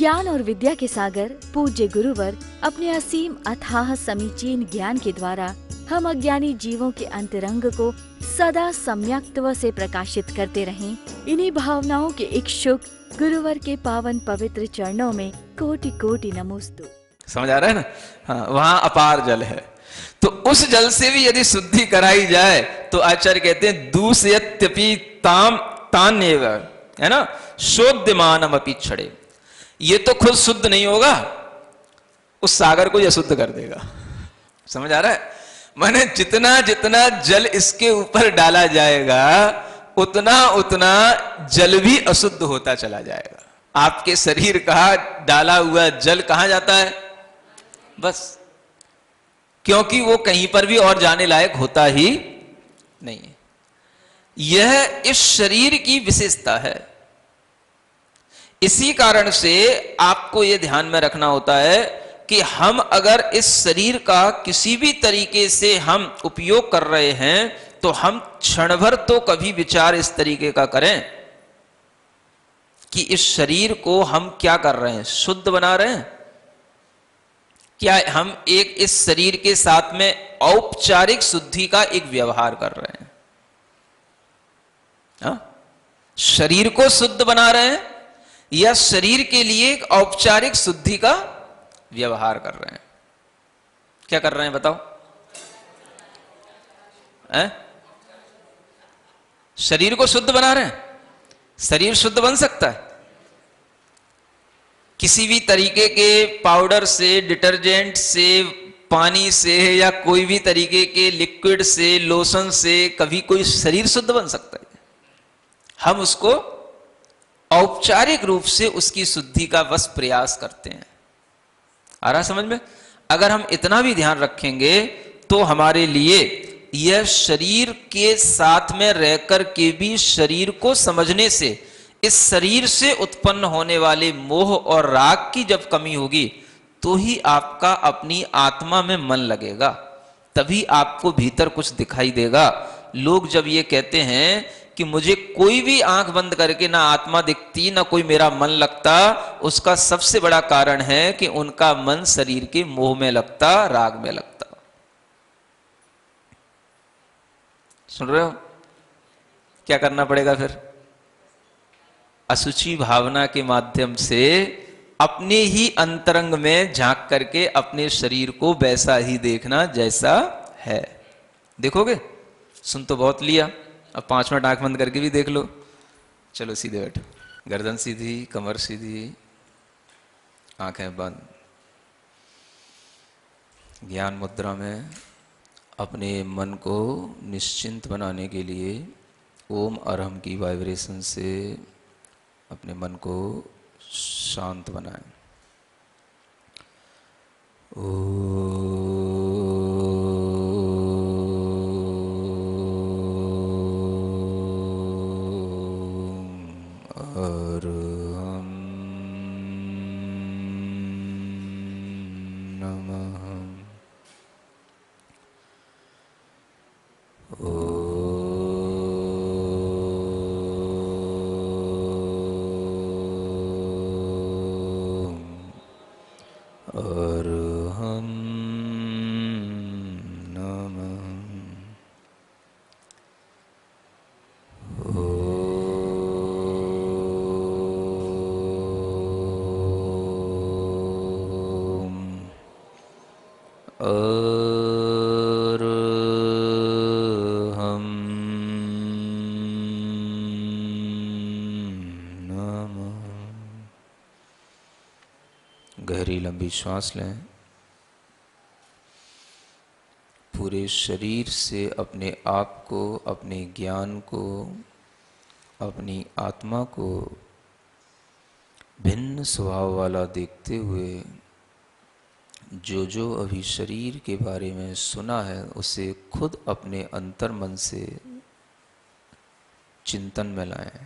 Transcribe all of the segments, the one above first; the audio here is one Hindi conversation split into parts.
ज्ञान और विद्या के सागर पूज्य गुरुवर अपने असीम अथाह समीचीन ज्ञान के द्वारा हम अज्ञानी जीवों के अंतरंग को सदा सम्यक्त्व से प्रकाशित करते रहें। इन्हीं भावनाओं के इच्छुक गुरुवर के पावन पवित्र चरणों में कोटि कोटि नमोस्तु। समझ आ रहा है ना? हाँ, वहां अपार जल है, तो उस जल से भी यदि शुद्धि कराई जाए तो आचार्य कहते हैं दूषयत्यपि ताम तान्येव, है ना, शोध्यमानम अपि क्षणे। ये तो खुद शुद्ध नहीं होगा, उस सागर को यह शुद्ध कर देगा। समझ आ रहा है? माने जितना जितना जल इसके ऊपर डाला जाएगा उतना उतना जल भी अशुद्ध होता चला जाएगा। आपके शरीर का डाला हुआ जल कहां जाता है? बस, क्योंकि वो कहीं पर भी और जाने लायक होता ही नहीं है। यह इस शरीर की विशेषता है। इसी कारण से आपको यह ध्यान में रखना होता है कि हम अगर इस शरीर का किसी भी तरीके से हम उपयोग कर रहे हैं तो हम क्षण भर तो कभी विचार इस तरीके का करें कि इस शरीर को हम क्या कर रहे हैं? शुद्ध बना रहे हैं? क्या हम एक इस शरीर के साथ में औपचारिक शुद्धि का एक व्यवहार कर रहे हैं? शरीर को शुद्ध बना रहे हैं या शरीर के लिए एक औपचारिक शुद्धि का व्यवहार कर रहे हैं? क्या कर रहे हैं बताओ? शरीर को शुद्ध बना रहे हैं। शरीर शुद्ध बन सकता है किसी भी तरीके के पाउडर से, डिटर्जेंट से, पानी से या कोई भी तरीके के लिक्विड से, लोशन से कभी कोई शरीर शुद्ध बन सकता है? हम उसको औपचारिक रूप से उसकी शुद्धि का बस प्रयास करते हैं। आ रहा समझ में? अगर हम इतना भी ध्यान रखेंगे तो हमारे लिए यह शरीर के साथ में रहकर के भी शरीर को समझने से, इस शरीर से उत्पन्न होने वाले मोह और राग की जब कमी होगी तो ही आपका अपनी आत्मा में मन लगेगा, तभी आपको भीतर कुछ दिखाई देगा। लोग जब ये कहते हैं कि मुझे कोई भी आंख बंद करके ना आत्मा दिखती ना कोई मेरा मन लगता, उसका सबसे बड़ा कारण है कि उनका मन शरीर के मोह में लगता, राग में लगता। सुन रहे हो? क्या करना पड़ेगा फिर? असुचि भावना के माध्यम से अपने ही अंतरंग में झांक करके अपने शरीर को वैसा ही देखना जैसा है। देखोगे? सुन तो बहुत लिया, अब 5 मिनट आंख बंद करके भी देख लो। चलो सीधे बैठो, गर्दन सीधी, कमर सीधी, आंखें बंद। ज्ञान मुद्रा में अपने मन को निश्चिंत बनाने के लिए ओम अरहम की वाइब्रेशन से अपने मन को शांत बनाएं। गहरी लंबी श्वास लें। पूरे शरीर से अपने आप को, अपने ज्ञान को, अपनी आत्मा को भिन्न स्वभाव वाला देखते हुए जो जो अभी शरीर के बारे में सुना है उसे खुद अपने अंतर मन से चिंतन में लाएं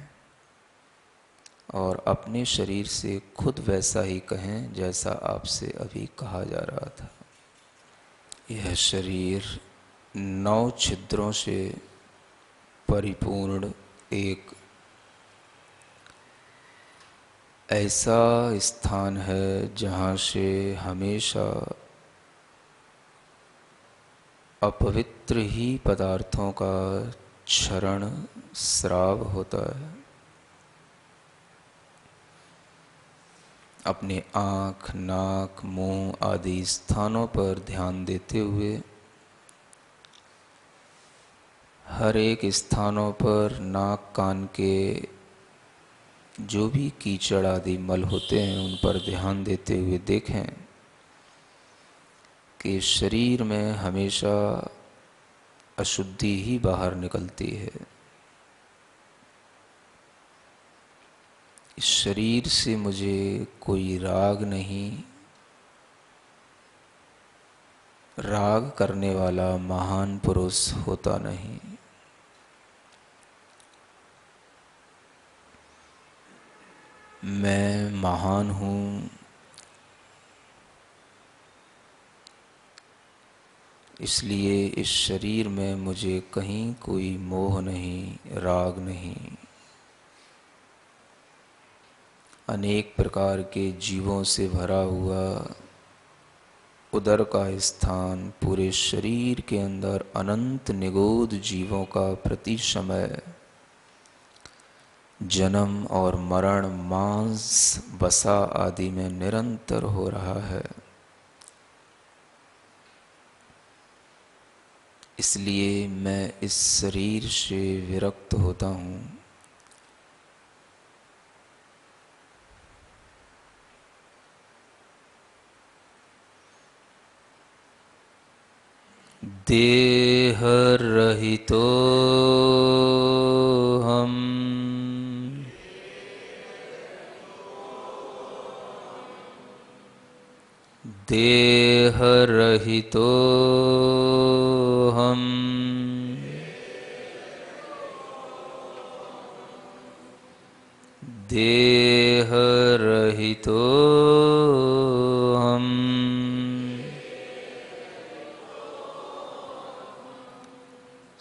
और अपने शरीर से खुद वैसा ही कहें जैसा आपसे अभी कहा जा रहा था। यह शरीर 9 छिद्रों से परिपूर्ण एक ऐसा स्थान है जहाँ से हमेशा अपवित्र ही पदार्थों का क्षरण स्राव होता है। अपने आँख, नाक, मुंह आदि स्थानों पर ध्यान देते हुए हर एक स्थानों पर नाक कान के जो भी कीचड़ आदि मल होते हैं उन पर ध्यान देते हुए देखें कि शरीर में हमेशा अशुद्धि ही बाहर निकलती है। इस शरीर से मुझे कोई राग नहीं, राग करने वाला महान पुरुष होता नहीं। मैं महान हूँ, इसलिए इस शरीर में मुझे कहीं कोई मोह नहीं, राग नहीं। अनेक प्रकार के जीवों से भरा हुआ उदर का स्थान पूरे शरीर के अंदर अनंत निगूढ़ जीवों का प्रति समय जन्म और मरण, मांस, वसा आदि में निरंतर हो रहा है। इसलिए मैं इस शरीर से विरक्त होता हूँ। देह रहितो हम, देह रहितो हम, देह रहितो हम,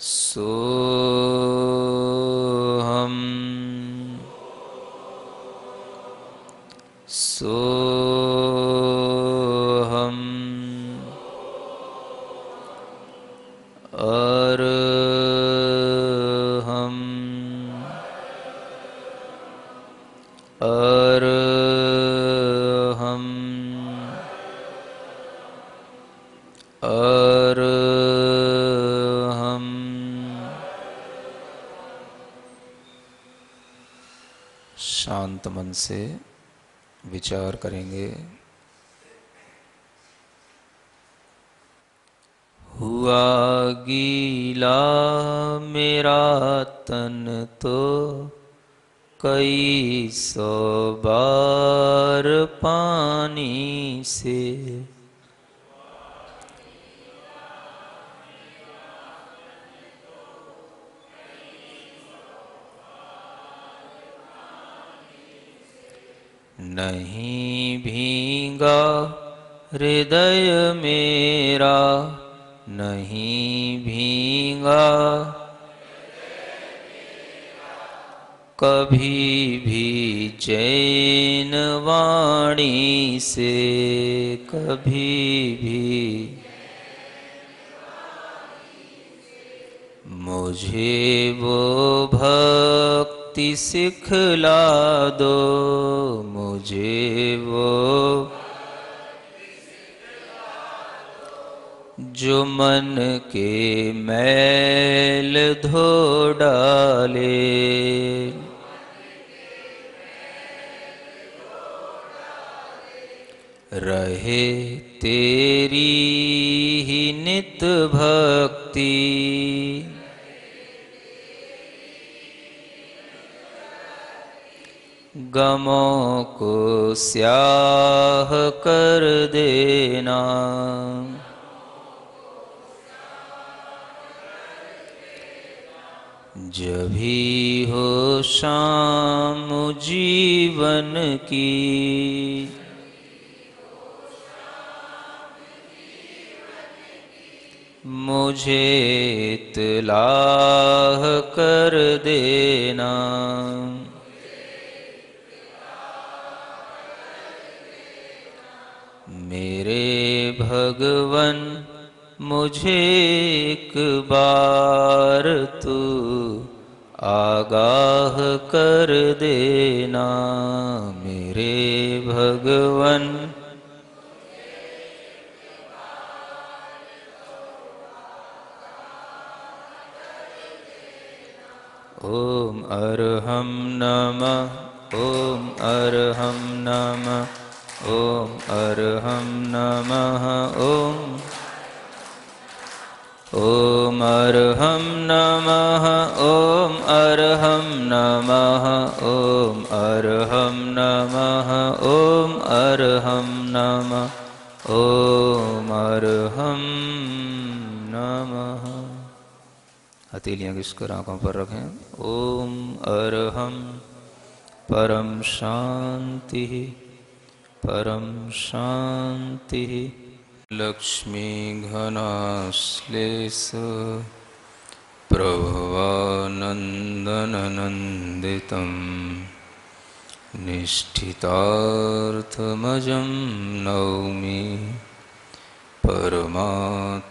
सो हम, सो हम, अर हम, अर हम, अर हम। शांत मन से विचार करेंगे। हुआ गीला मेरा तन तो कई सौ बार पानी से, नहीं भींगा हृदय मेरा, नहीं भींगा कभी भी चैन वाणी से, कभी भी मुझे वो भक्ति सिखला दो, मुझे वो जो मन के मैल धो डाले, रहे तेरी ही नित भक्ति, गमों को स्याह कर देना, जभी हो शाम जीवन की, मुझे इत्तलाह कर देना, मेरे भगवन मुझे एक बार तू आगाह कर देना। मेरे भगवन ओम अर्हं नमः, ओम अर्हं नमः, ओम अर्हं नमः, ओम अर्हं नमः, ओम अर्हं नमः, ओम अर्हं नमः, ओम अर्हं नमः, ओम अर्हं नमः। हथेलियाँ घिसकर आंखों पर रखें। ओम अर्हं परम शांति, परम शांति। लक्ष्मी घनाश्लेष प्रभवानन्दनन्दितं निष्ठितार्थमजं नौमि परमात्मानमव्ययम्।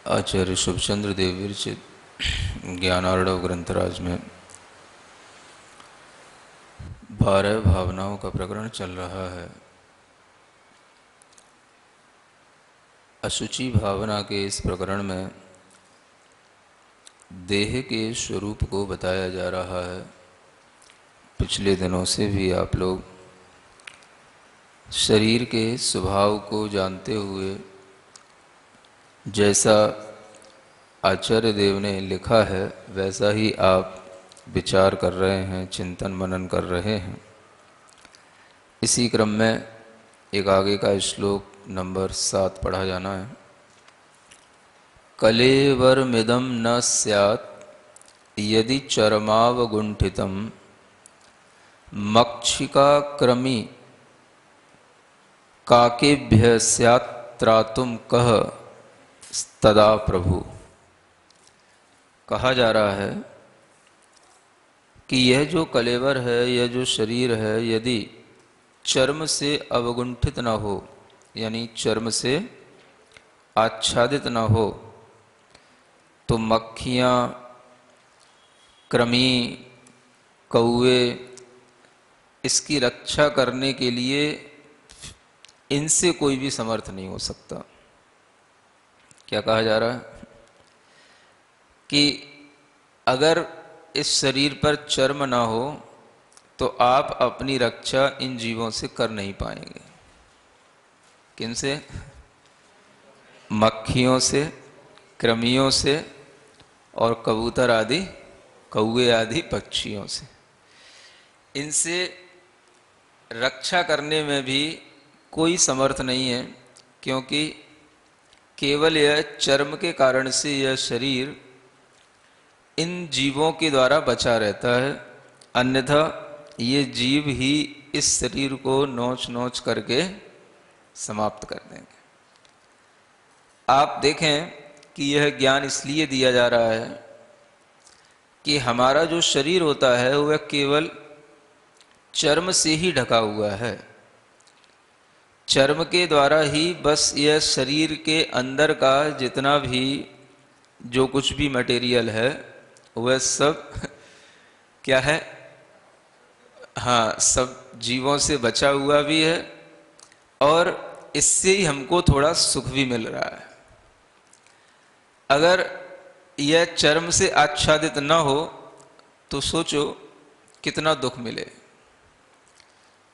आचार्य शुभचंद्र देव विरचित ज्ञानार्णव ग्रंथराज में 12 भावनाओं का प्रकरण चल रहा है। अशुचि भावना के इस प्रकरण में देह के स्वरूप को बताया जा रहा है। पिछले दिनों से भी आप लोग शरीर के स्वभाव को जानते हुए जैसा आचार्य देव ने लिखा है वैसा ही आप विचार कर रहे हैं, चिंतन मनन कर रहे हैं। इसी क्रम में एक आगे का श्लोक नंबर 7 पढ़ा जाना है। कलेवरमिदं न स्यात् यदि चर्मावगुंठितं मक्षिकाक्रमी काकेभ्य स्यात् त्रातुं कः तदा प्रभु। कहा जा रहा है कि यह जो कलेवर है, यह जो शरीर है, यदि चर्म से अवगुंठित न हो, यानी चर्म से आच्छादित न हो, तो मक्खियाँ, कृमि, कौवे इसकी रक्षा करने के लिए इनसे कोई भी समर्थ नहीं हो सकता। क्या कहा जा रहा है कि अगर इस शरीर पर चर्म ना हो तो आप अपनी रक्षा इन जीवों से कर नहीं पाएंगे। किनसे? मक्खियों से, कृमियों से और कबूतर आदि, कौवे आदि पक्षियों से। इनसे रक्षा करने में भी कोई समर्थ नहीं है, क्योंकि केवल यह चर्म के कारण से यह शरीर इन जीवों के द्वारा बचा रहता है, अन्यथा ये जीव ही इस शरीर को नोच नोच करके समाप्त कर देंगे। आप देखें कि यह ज्ञान इसलिए दिया जा रहा है कि हमारा जो शरीर होता है वह केवल चर्म से ही ढका हुआ है। चर्म के द्वारा ही बस यह शरीर के अंदर का जितना भी जो कुछ भी मटेरियल है वह सब क्या है? हाँ, सब जीवों से बचा हुआ भी है और इससे ही हमको थोड़ा सुख भी मिल रहा है। अगर यह चर्म से आच्छादित न हो तो सोचो कितना दुख मिले।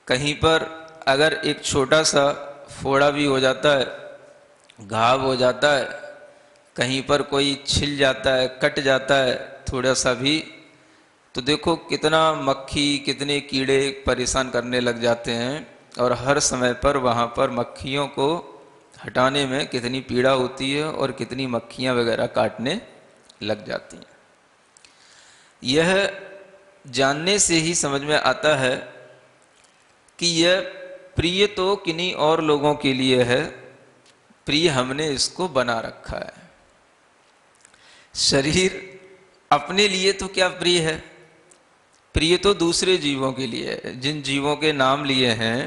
कहीं पर अगर एक छोटा सा फोड़ा भी हो जाता है, घाव हो जाता है, कहीं पर कोई छिल जाता है, कट जाता है थोड़ा सा भी, तो देखो कितना मक्खी, कितने कीड़े परेशान करने लग जाते हैं और हर समय पर वहाँ पर मक्खियों को हटाने में कितनी पीड़ा होती है और कितनी मक्खियाँ वगैरह काटने लग जाती हैं। यह जानने से ही समझ में आता है कि यह प्रिय तो किन्हीं और लोगों के लिए है, प्रिय हमने इसको बना रखा है। शरीर अपने लिए तो क्या प्रिय है, प्रिय तो दूसरे जीवों के लिए है। जिन जीवों के नाम लिए हैं,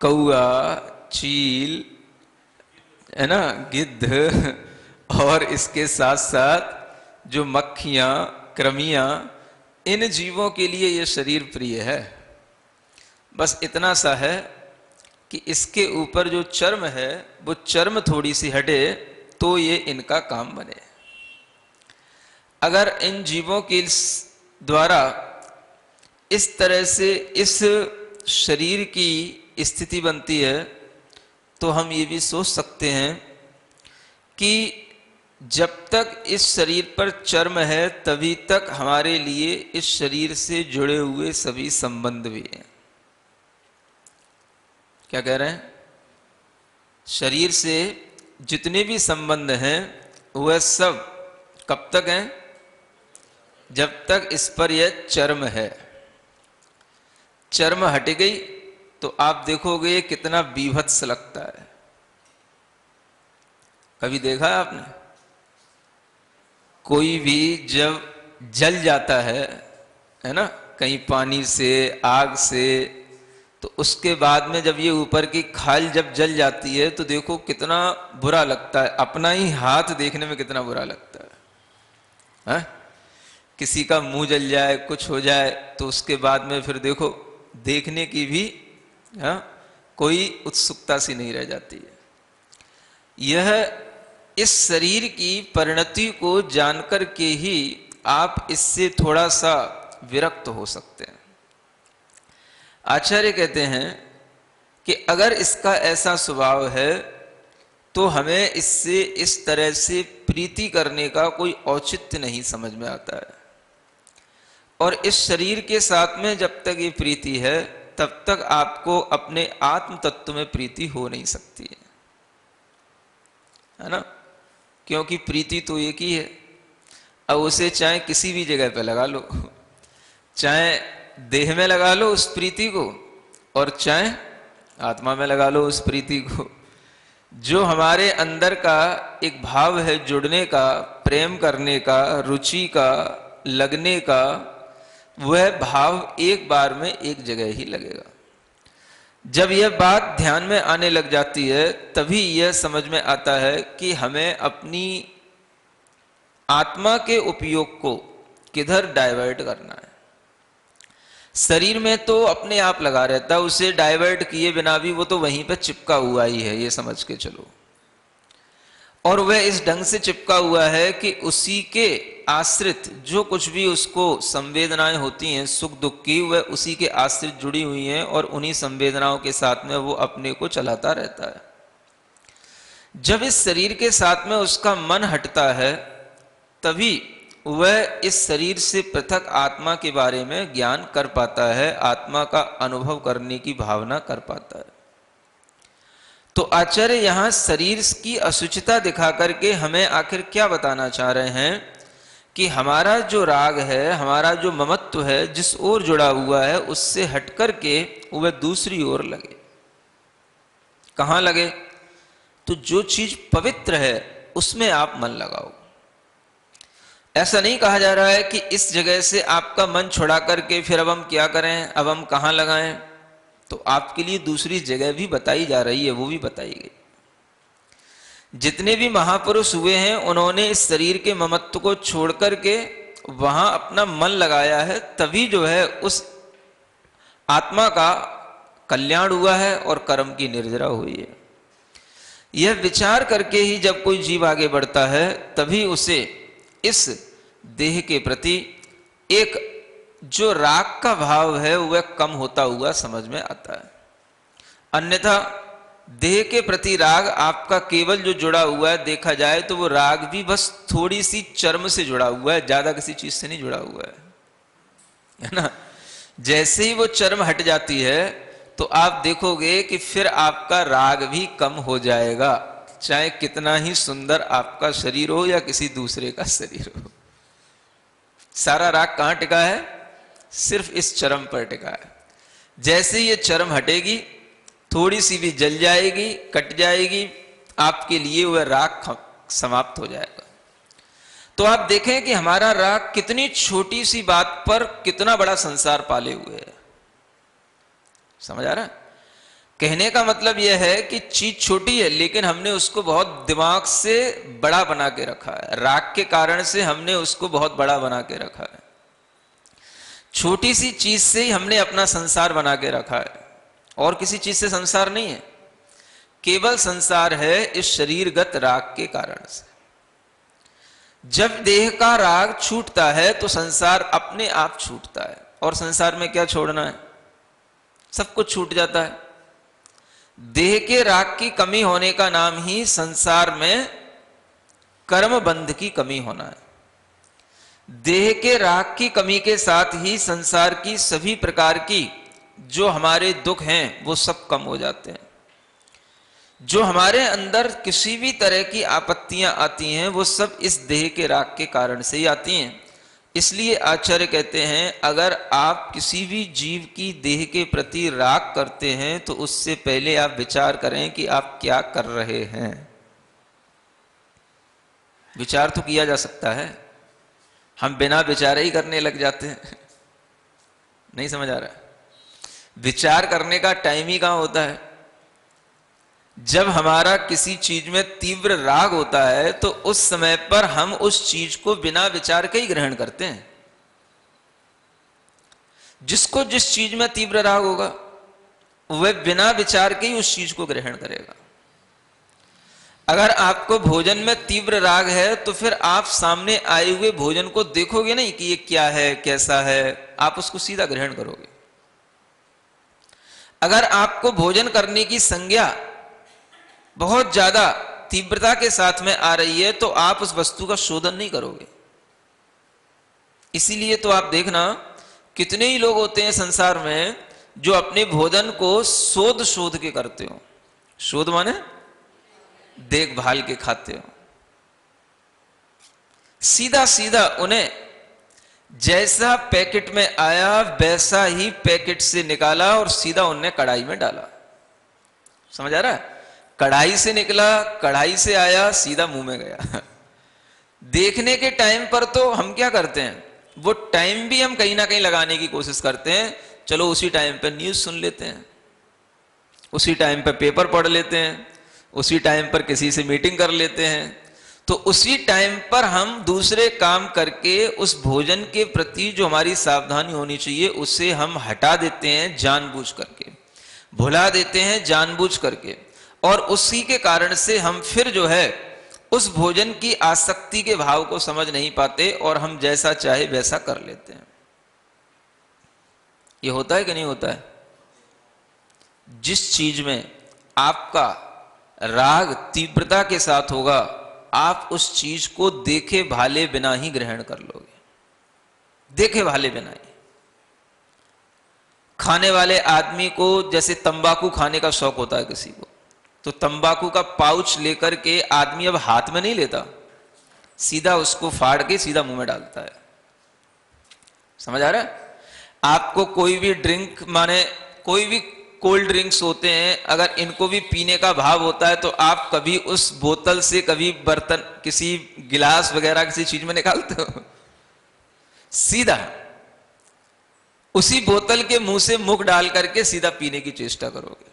कौआ, चील, है ना, गिद्ध, और इसके साथ साथ जो मक्खियां, कृमियां, इन जीवों के लिए ये शरीर प्रिय है। बस इतना सा है कि इसके ऊपर जो चर्म है वो चर्म थोड़ी सी हटे तो ये इनका काम बने। अगर इन जीवों के द्वारा इस तरह से इस शरीर की स्थिति बनती है तो हम ये भी सोच सकते हैं कि जब तक इस शरीर पर चर्म है तभी तक हमारे लिए इस शरीर से जुड़े हुए सभी संबंध भी हैं। क्या कह रहे हैं? शरीर से जितने भी संबंध हैं वह सब कब तक हैं? जब तक इस पर यह चर्म है। चर्म हट गई तो आप देखोगे कितना बीभत्स लगता है। कभी देखा है आपने? कोई भी जब जल जाता है ना, कहीं पानी से, आग से, तो उसके बाद में जब ये ऊपर की खाल जब जल जाती है तो देखो कितना बुरा लगता है। अपना ही हाथ देखने में कितना बुरा लगता है, है? किसी का मुंह जल जाए, कुछ हो जाए तो उसके बाद में फिर देखो देखने की भी कोई उत्सुकता सी नहीं रह जाती है। यह इस शरीर की परिणति को जानकर के ही आप इससे थोड़ा सा विरक्त हो सकते हैं। आचार्य कहते हैं कि अगर इसका ऐसा स्वभाव है तो हमें इससे इस तरह से प्रीति करने का कोई औचित्य नहीं समझ में आता है। और इस शरीर के साथ में जब तक ये प्रीति है तब तक आपको अपने आत्म तत्व में प्रीति हो नहीं सकती है ना? क्योंकि प्रीति तो एक ही है। अब उसे चाहे किसी भी जगह पे लगा लो, चाहे देह में लगा लो उस प्रीति को, और चाहे आत्मा में लगा लो उस प्रीति को। जो हमारे अंदर का एक भाव है जुड़ने का, प्रेम करने का, रुचि का, लगने का, वह भाव एक बार में एक जगह ही लगेगा। जब यह बात ध्यान में आने लग जाती है तभी यह समझ में आता है कि हमें अपनी आत्मा के उपयोग को किधर डाइवर्ट करना है। शरीर में तो अपने आप लगा रहता है, उसे डाइवर्ट किए बिना भी वो तो वहीं पे चिपका हुआ ही है, ये समझ के चलो। और वह इस ढंग से चिपका हुआ है कि उसी के आश्रित जो कुछ भी उसको संवेदनाएं होती हैं सुख दुख की, वह उसी के आश्रित जुड़ी हुई हैं और उन्हीं संवेदनाओं के साथ में वो अपने को चलाता रहता है। जब इस शरीर के साथ में उसका मन हटता है तभी वह इस शरीर से पृथक आत्मा के बारे में ज्ञान कर पाता है, आत्मा का अनुभव करने की भावना कर पाता है। तो आचार्य यहां शरीर की असुचिता दिखा करके हमें आखिर क्या बताना चाह रहे हैं कि हमारा जो राग है, हमारा जो ममत्व है, जिस ओर जुड़ा हुआ है उससे हट करके वह दूसरी ओर लगे। कहां लगे? तो जो चीज पवित्र है उसमें आप मन लगाओ। ऐसा नहीं कहा जा रहा है कि इस जगह से आपका मन छुड़ा करके फिर अब हम क्या करें, अब हम कहां लगाएं। तो आपके लिए दूसरी जगह भी बताई जा रही है, वो भी बताई गई। जितने भी महापुरुष हुए हैं उन्होंने इस शरीर के ममत्व को छोड़ करके वहां अपना मन लगाया है, तभी जो है उस आत्मा का कल्याण हुआ है और कर्म की निर्जरा हुई है। यह विचार करके ही जब कोई जीव आगे बढ़ता है तभी उसे इस देह के प्रति एक जो राग का भाव है वह कम होता हुआ समझ में आता है। अन्यथा देह के प्रति राग आपका केवल जो जुड़ा हुआ है, देखा जाए तो वो राग भी बस थोड़ी सी चर्म से जुड़ा हुआ है, ज्यादा किसी चीज से नहीं जुड़ा हुआ है ना? जैसे ही वो चर्म हट जाती है तो आप देखोगे कि फिर आपका राग भी कम हो जाएगा, चाहे कितना ही सुंदर आपका शरीर हो या किसी दूसरे का शरीर हो। सारा राग कहां टिका है? सिर्फ इस चरम पर टिका है। जैसे ये चरम हटेगी, थोड़ी सी भी जल जाएगी, कट जाएगी, आपके लिए वह राग समाप्त हो जाएगा। तो आप देखें कि हमारा राग कितनी छोटी सी बात पर कितना बड़ा संसार पाले हुए है। समझ आ रहा है? कहने का मतलब यह है कि चीज छोटी है लेकिन हमने उसको बहुत दिमाग से बड़ा बना के रखा है। राग के कारण से हमने उसको बहुत बड़ा बना के रखा है। छोटी सी चीज से ही हमने अपना संसार बना के रखा है, और किसी चीज से संसार नहीं है। केवल संसार है इस शरीरगत राग के कारण से। जब देह का राग छूटता है तो संसार अपने आप छूटता है। और संसार में क्या छोड़ना है? सब कुछ छूट जाता है। देह के राग की कमी होने का नाम ही संसार में कर्म बंध की कमी होना है। देह के राग की कमी के साथ ही संसार की सभी प्रकार की जो हमारे दुख हैं वो सब कम हो जाते हैं। जो हमारे अंदर किसी भी तरह की आपत्तियां आती हैं वो सब इस देह के राग के कारण से ही आती हैं। इसलिए आचार्य कहते हैं अगर आप किसी भी जीव की देह के प्रति राग करते हैं तो उससे पहले आप विचार करें कि आप क्या कर रहे हैं। विचार तो किया जा सकता है, हम बिना विचारे ही करने लग जाते हैं। नहीं समझ आ रहा है? विचार करने का टाइम ही कहां होता है? जब हमारा किसी चीज में तीव्र राग होता है तो उस समय पर हम उस चीज को बिना विचार के ही ग्रहण करते हैं। जिसको जिस चीज में तीव्र राग होगा वह बिना विचार के ही उस चीज को ग्रहण करेगा। अगर आपको भोजन में तीव्र राग है तो फिर आप सामने आए हुए भोजन को देखोगे नहीं कि ये क्या है, कैसा है, आप उसको सीधा ग्रहण करोगे। अगर आपको भोजन करने की संज्ञा बहुत ज्यादा तीव्रता के साथ में आ रही है तो आप उस वस्तु का शोधन नहीं करोगे। इसीलिए तो आप देखना कितने ही लोग होते हैं संसार में जो अपने भोजन को शोध के करते हो। शोध माने देखभाल के खाते हो। सीधा सीधा उन्हें जैसा पैकेट में आया वैसा ही पैकेट से निकाला और सीधा उन्हें कढ़ाई में डाला। समझ आ रहा है? कढ़ाई से निकला, कढ़ाई से आया, सीधा मुंह में गया। देखने के टाइम पर तो हम क्या करते हैं, वो टाइम भी हम कहीं ना कहीं लगाने की कोशिश करते हैं। चलो उसी टाइम पर न्यूज सुन लेते हैं, उसी टाइम पर पेपर पढ़ लेते हैं, उसी टाइम पर किसी से मीटिंग कर लेते हैं। तो उसी टाइम पर हम दूसरे काम करके उस भोजन के प्रति जो हमारी सावधानी होनी चाहिए उसे हम हटा देते हैं जानबूझ करके, भुला देते हैं जानबूझ करके। और उसी के कारण से हम फिर जो है उस भोजन की आसक्ति के भाव को समझ नहीं पाते और हम जैसा चाहे वैसा कर लेते हैं। ये होता है कि नहीं होता है? जिस चीज में आपका राग तीव्रता के साथ होगा आप उस चीज को देखे भाले बिना ही ग्रहण कर लोगे, देखे भाले बिना ही। खाने वाले आदमी को जैसे तंबाकू खाने का शौक होता है किसी को, तो तंबाकू का पाउच लेकर के आदमी अब हाथ में नहीं लेता, सीधा उसको फाड़ के सीधा मुंह में डालता है। समझ आ रहा है? आपको कोई भी ड्रिंक माने कोई भी कोल्ड ड्रिंक्स होते हैं, अगर इनको भी पीने का भाव होता है तो आप कभी उस बोतल से कभी बर्तन किसी गिलास वगैरह किसी चीज में निकालते हो? सीधा उसी बोतल के मुंह से मुख डाल करके सीधा पीने की चेष्टा करोगे।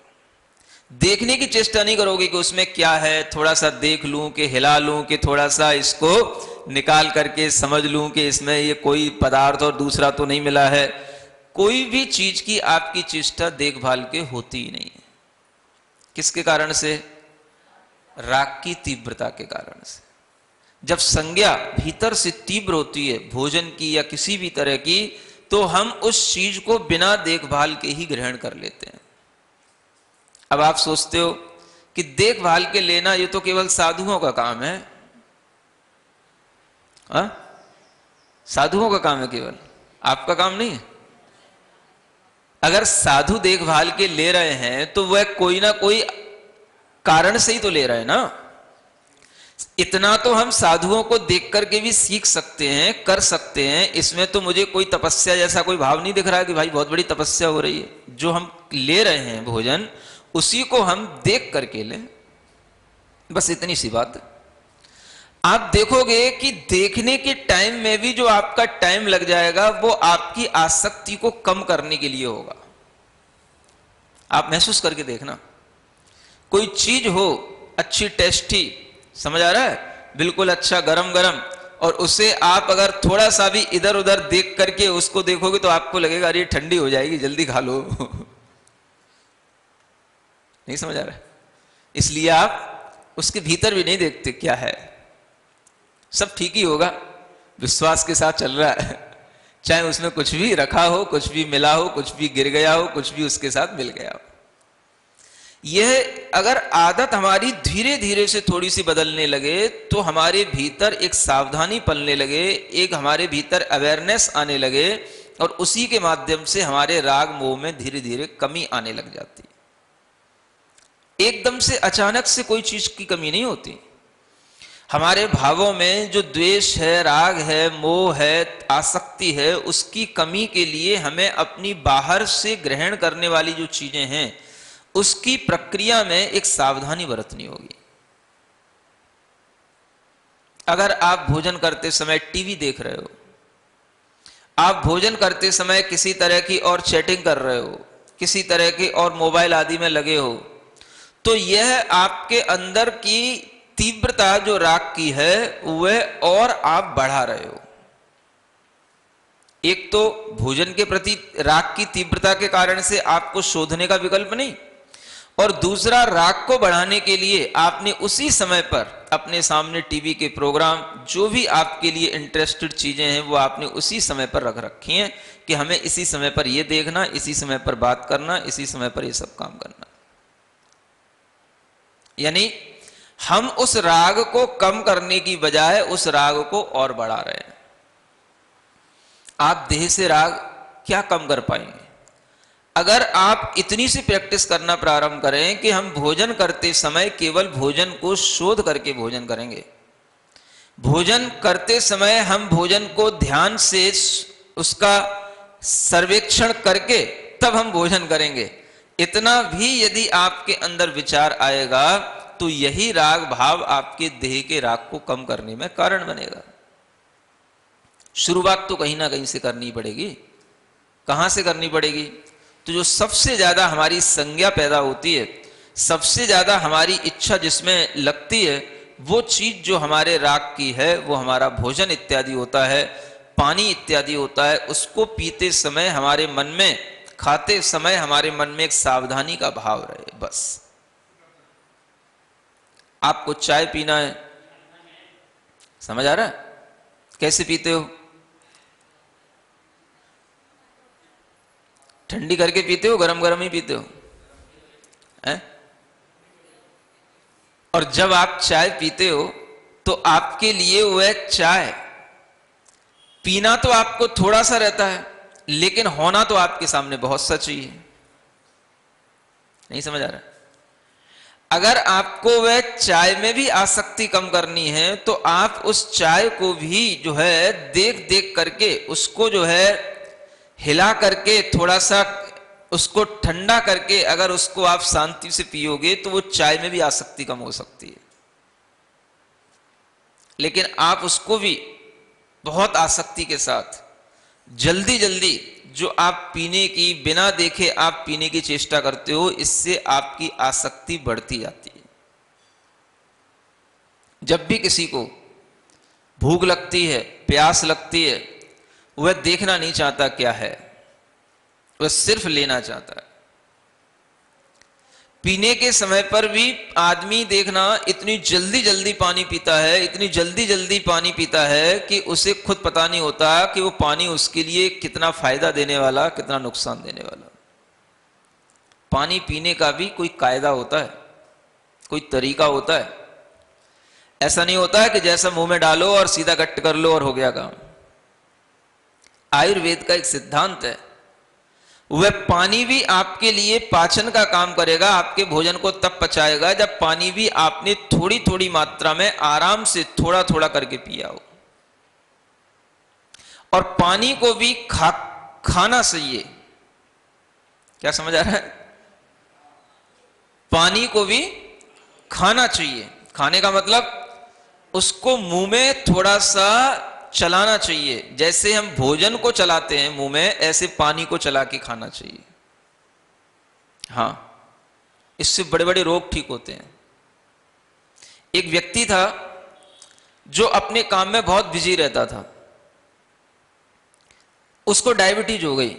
देखने की चेष्टा नहीं करोगे कि उसमें क्या है, थोड़ा सा देख लूं कि हिला लूं कि थोड़ा सा इसको निकाल करके समझ लूं कि इसमें ये कोई पदार्थ और दूसरा तो नहीं मिला है। कोई भी चीज की आपकी चेष्टा देखभाल के होती ही नहीं है। किसके कारण से? राग की तीव्रता के कारण से। जब संज्ञा भीतर से तीव्र होती है भोजन की या किसी भी तरह की, तो हम उस चीज को बिना देखभाल के ही ग्रहण कर लेते हैं। अब आप सोचते हो कि देखभाल के लेना ये तो केवल साधुओं का काम है। साधुओं का काम है, केवल आपका काम नहीं है। अगर साधु देखभाल के ले रहे हैं तो वह कोई ना कोई कारण से ही तो ले रहे हैं ना। इतना तो हम साधुओं को देख करके भी सीख सकते हैं, कर सकते हैं। इसमें तो मुझे कोई तपस्या जैसा कोई भाव नहीं दिख रहा है कि भाई बहुत बड़ी तपस्या हो रही है। जो हम ले रहे हैं भोजन उसी को हम देख करके लें, बस इतनी सी बात है। आप देखोगे कि देखने के टाइम में भी जो आपका टाइम लग जाएगा वो आपकी आसक्ति को कम करने के लिए होगा। आप महसूस करके देखना, कोई चीज हो अच्छी टेस्टी, समझ आ रहा है, बिल्कुल अच्छा गरम गरम, और उसे आप अगर थोड़ा सा भी इधर उधर देख करके उसको देखोगे तो आपको लगेगा अरे ठंडी हो जाएगी, जल्दी खा लो। नहीं समझ आ रहा है? इसलिए आप उसके भीतर भी नहीं देखते क्या है, सब ठीक ही होगा, विश्वास के साथ चल रहा है, चाहे उसमें कुछ भी रखा हो, कुछ भी मिला हो, कुछ भी गिर गया हो, कुछ भी उसके साथ मिल गया हो। यह अगर आदत हमारी धीरे धीरे से थोड़ी सी बदलने लगे तो हमारे भीतर एक सावधानी पलने लगे, एक हमारे भीतर अवेयरनेस आने लगे, और उसी के माध्यम से हमारे राग मोह में धीरे धीरे कमी आने लग जाती है। एकदम से अचानक से कोई चीज की कमी नहीं होती। हमारे भावों में जो द्वेष है, राग है, मोह है, आसक्ति है, उसकी कमी के लिए हमें अपनी बाहर से ग्रहण करने वाली जो चीजें हैं उसकी प्रक्रिया में एक सावधानी बरतनी होगी। अगर आप भोजन करते समय टीवी देख रहे हो, आप भोजन करते समय किसी तरह की और चैटिंग कर रहे हो, किसी तरह की और मोबाइल आदि में लगे हो, तो यह आपके अंदर की तीव्रता जो राग की है वह और आप बढ़ा रहे हो। एक तो भोजन के प्रति राग की तीव्रता के कारण से आपको शोधने का विकल्प नहीं, और दूसरा राग को बढ़ाने के लिए आपने उसी समय पर अपने सामने टीवी के प्रोग्राम, जो भी आपके लिए इंटरेस्टेड चीजें हैं वो आपने उसी समय पर रख रखी हैं कि हमें इसी समय पर ये देखना, इसी समय पर बात करना, इसी समय पर ये सब काम करना। यानी हम उस राग को कम करने की बजाय उस राग को और बढ़ा रहे हैं। आप देह से राग क्या कम कर पाएंगे? अगर आप इतनी सी प्रैक्टिस करना प्रारंभ करें कि हम भोजन करते समय केवल भोजन को शोध करके भोजन करेंगे, भोजन करते समय हम भोजन को ध्यान से उसका सर्वेक्षण करके तब हम भोजन करेंगे, इतना भी यदि आपके अंदर विचार आएगा तो यही राग भाव आपके देह के राग को कम करने में कारण बनेगा। शुरुआत तो कहीं ना कहीं से करनी पड़ेगी। कहां से करनी पड़ेगी? तो जो सबसे ज्यादा हमारी संज्ञा पैदा होती है, सबसे ज्यादा हमारी इच्छा जिसमें लगती है, वो चीज जो हमारे राग की है वो हमारा भोजन इत्यादि होता है, पानी इत्यादि होता है। उसको पीते समय हमारे मन में, खाते समय हमारे मन में एक सावधानी का भाव रहे, बस। आपको चाय पीना है, समझ आ रहा है? कैसे पीते हो? ठंडी करके पीते हो, गरम गरम ही पीते हो हैं? और जब आप चाय पीते हो तो आपके लिए वह चाय पीना तो आपको थोड़ा सा रहता है, लेकिन होना तो आपके सामने बहुत सा चाहिए। नहीं समझ आ रहा? अगर आपको वह चाय में भी आसक्ति कम करनी है तो आप उस चाय को भी जो है देख देख करके उसको जो है हिला करके थोड़ा सा उसको ठंडा करके अगर उसको आप शांति से पियोगे तो वो चाय में भी आसक्ति कम हो सकती है। लेकिन आप उसको भी बहुत आसक्ति के साथ जल्दी जल्दी जो आप पीने की, बिना देखे आप पीने की चेष्टा करते हो, इससे आपकी आसक्ति बढ़ती जाती है। जब भी किसी को भूख लगती है, प्यास लगती है, वह देखना नहीं चाहता क्या है, वह सिर्फ लेना चाहता है। पीने के समय पर भी आदमी देखना इतनी जल्दी जल्दी पानी पीता है, इतनी जल्दी जल्दी पानी पीता है कि उसे खुद पता नहीं होता कि वो पानी उसके लिए कितना फायदा देने वाला, कितना नुकसान देने वाला। पानी पीने का भी कोई कायदा होता है, कोई तरीका होता है। ऐसा नहीं होता है कि जैसा मुंह में डालो और सीधा गट्ट कर लो और हो गया काम। आयुर्वेद का एक सिद्धांत है, वह पानी भी आपके लिए पाचन का काम करेगा, आपके भोजन को तब पचाएगा जब पानी भी आपने थोड़ी थोड़ी मात्रा में आराम से थोड़ा थोड़ा करके पिया हो। और पानी को भी खाना चाहिए। क्या समझ आ रहा है? पानी को भी खाना चाहिए। खाने का मतलब उसको मुंह में थोड़ा सा चलाना चाहिए। जैसे हम भोजन को चलाते हैं मुंह में, ऐसे पानी को चला के खाना चाहिए। हाँ, इससे बड़े बड़े रोग ठीक होते हैं। एक व्यक्ति था जो अपने काम में बहुत बिजी रहता था, उसको डायबिटीज हो गई।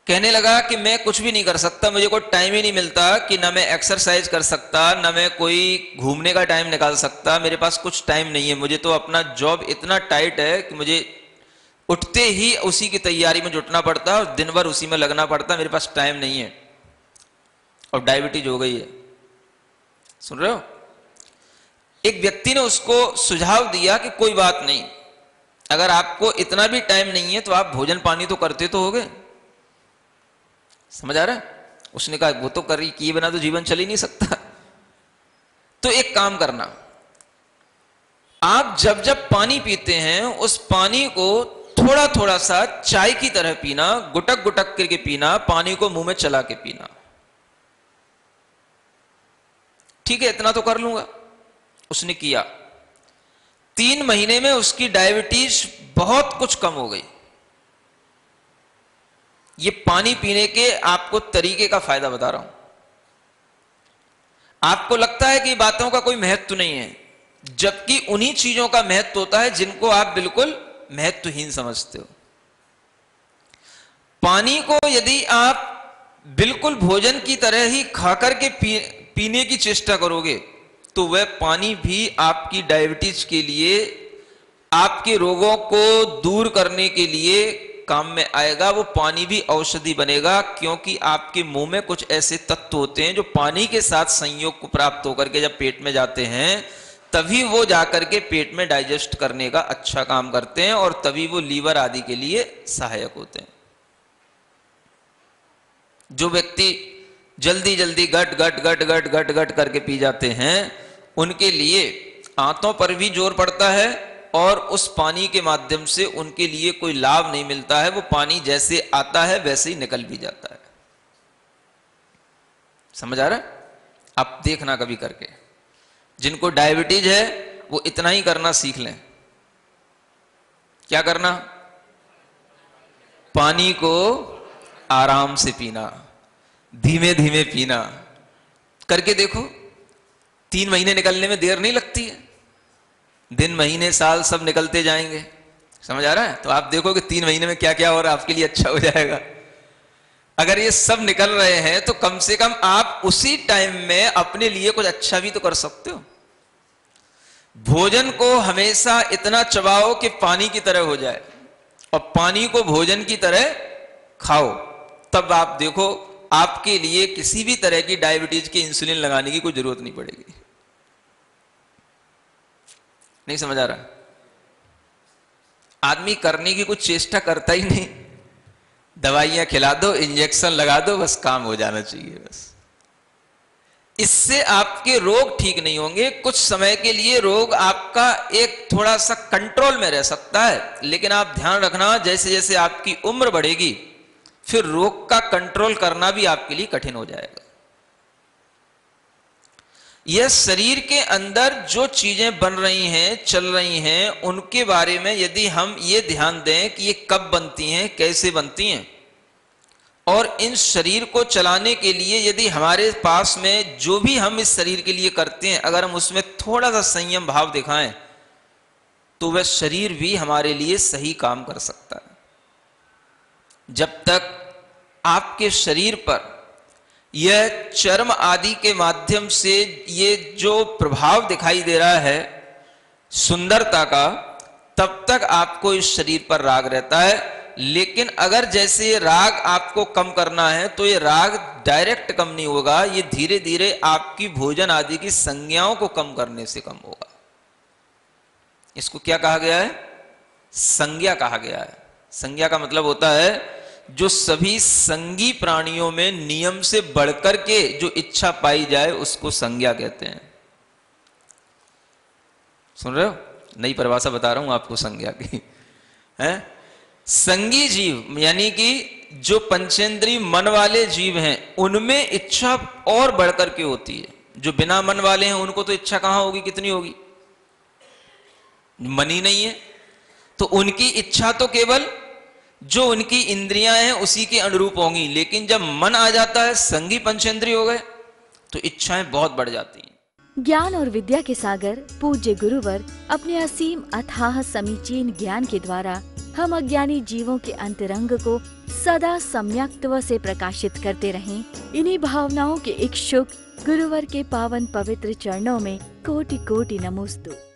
कहने लगा कि मैं कुछ भी नहीं कर सकता, मुझे कोई टाइम ही नहीं मिलता कि ना मैं एक्सरसाइज कर सकता, ना मैं कोई घूमने का टाइम निकाल सकता, मेरे पास कुछ टाइम नहीं है। मुझे तो अपना जॉब इतना टाइट है कि मुझे उठते ही उसी की तैयारी में जुटना पड़ता और दिन भर उसी में लगना पड़ता, मेरे पास टाइम नहीं है। और डायबिटीज हो गई है। सुन रहे हो? एक व्यक्ति ने उसको सुझाव दिया कि कोई बात नहीं, अगर आपको इतना भी टाइम नहीं है तो आप भोजन पानी तो करते तो होगे। समझ आ रहा है? उसने कहा वो तो कर किए बिना तो जीवन चल ही नहीं सकता। तो एक काम करना, आप जब जब पानी पीते हैं उस पानी को थोड़ा थोड़ा सा चाय की तरह पीना, गुटक गुटक करके पीना, पानी को मुंह में चला के पीना। ठीक है, इतना तो कर लूंगा। उसने किया। 3 महीने में उसकी डायबिटीज बहुत कुछ कम हो गई। ये पानी पीने के आपको तरीके का फायदा बता रहा हूं। आपको लगता है कि बातों का कोई महत्व नहीं है, जबकि उन्हीं चीजों का महत्व होता है जिनको आप बिल्कुल महत्वहीन समझते हो। पानी को यदि आप बिल्कुल भोजन की तरह ही खाकर के पीने की चेष्टा करोगे तो वह पानी भी आपकी डायबिटीज के लिए, आपके रोगों को दूर करने के लिए काम में आएगा। वो पानी भी औषधि बनेगा, क्योंकि आपके मुंह में कुछ ऐसे तत्व होते हैं जो पानी के साथ संयोग को प्राप्त होकर के जब पेट में जाते हैं तभी वो जाकर के पेट में डाइजेस्ट करने का अच्छा काम करते हैं और तभी वो लीवर आदि के लिए सहायक होते हैं। जो व्यक्ति जल्दी जल्दी गट गट गट गट गट गट करके पी जाते हैं उनके लिए आंतों पर भी जोर पड़ता है और उस पानी के माध्यम से उनके लिए कोई लाभ नहीं मिलता है। वो पानी जैसे आता है वैसे ही निकल भी जाता है। समझ आ रहा है? आप देखना कभी करके। जिनको डायबिटीज है वो इतना ही करना सीख लें। क्या करना? पानी को आराम से पीना, धीमे धीमे पीना। करके देखो, 3 महीने निकलने में देर नहीं लगती है। दिन महीने साल सब निकलते जाएंगे। समझ आ रहा है? तो आप देखो कि 3 महीने में क्या क्या और आपके लिए अच्छा हो जाएगा। अगर ये सब निकल रहे हैं तो कम से कम आप उसी टाइम में अपने लिए कुछ अच्छा भी तो कर सकते हो। भोजन को हमेशा इतना चबाओ कि पानी की तरह हो जाए और पानी को भोजन की तरह खाओ, तब आप देखो आपके लिए किसी भी तरह की डायबिटीज की इंसुलिन लगाने की कोई जरूरत नहीं पड़ेगी। नहीं समझ आ रहा? आदमी करने की कुछ चेष्टा करता ही नहीं, दवाइयां खिला दो, इंजेक्शन लगा दो, बस काम हो जाना चाहिए। बस इससे आपके रोग ठीक नहीं होंगे। कुछ समय के लिए रोग आपका एक थोड़ा सा कंट्रोल में रह सकता है, लेकिन आप ध्यान रखना जैसे जैसे आपकी उम्र बढ़ेगी फिर रोग का कंट्रोल करना भी आपके लिए कठिन हो जाएगा। यह शरीर के अंदर जो चीजें बन रही हैं, चल रही हैं, उनके बारे में यदि हम ये ध्यान दें कि ये कब बनती हैं, कैसे बनती हैं, और इन शरीर को चलाने के लिए यदि हमारे पास में जो भी हम इस शरीर के लिए करते हैं अगर हम उसमें थोड़ा सा संयम भाव दिखाएं तो वह शरीर भी हमारे लिए सही काम कर सकता है। जब तक आपके शरीर पर यह चर्म आदि के माध्यम से ये जो प्रभाव दिखाई दे रहा है सुंदरता का, तब तक आपको इस शरीर पर राग रहता है। लेकिन अगर जैसे ये राग आपको कम करना है तो ये राग डायरेक्ट कम नहीं होगा, ये धीरे धीरे आपकी भोजन आदि की संज्ञाओं को कम करने से कम होगा। इसको क्या कहा गया है? संज्ञा कहा गया है। संज्ञा का मतलब होता है जो सभी संगी प्राणियों में नियम से बढ़कर के जो इच्छा पाई जाए उसको संज्ञा कहते हैं। सुन रहे हो? नई परिभाषा बता रहा हूं आपको संज्ञा की। है संगी जीव यानी कि जो पंचेंद्रीय मन वाले जीव हैं उनमें इच्छा और बढ़कर के होती है। जो बिना मन वाले हैं उनको तो इच्छा कहां होगी, कितनी होगी? मन ही नहीं है, तो उनकी इच्छा तो केवल जो उनकी इंद्रियां हैं उसी के अनुरूप होंगी, लेकिन जब मन आ जाता है, संगी पंचेंद्रिय हो गए, तो इच्छाएं बहुत बढ़ जाती हैं। ज्ञान और विद्या के सागर पूज्य गुरुवर अपने असीम अथाह समीचीन ज्ञान के द्वारा हम अज्ञानी जीवों के अंतरंग को सदा सम्यक्त्व से प्रकाशित करते रहें। इन्हीं भावनाओं के इच्छुक गुरुवर के पावन पवित्र चरणों में कोटि कोटि नमोस्तु।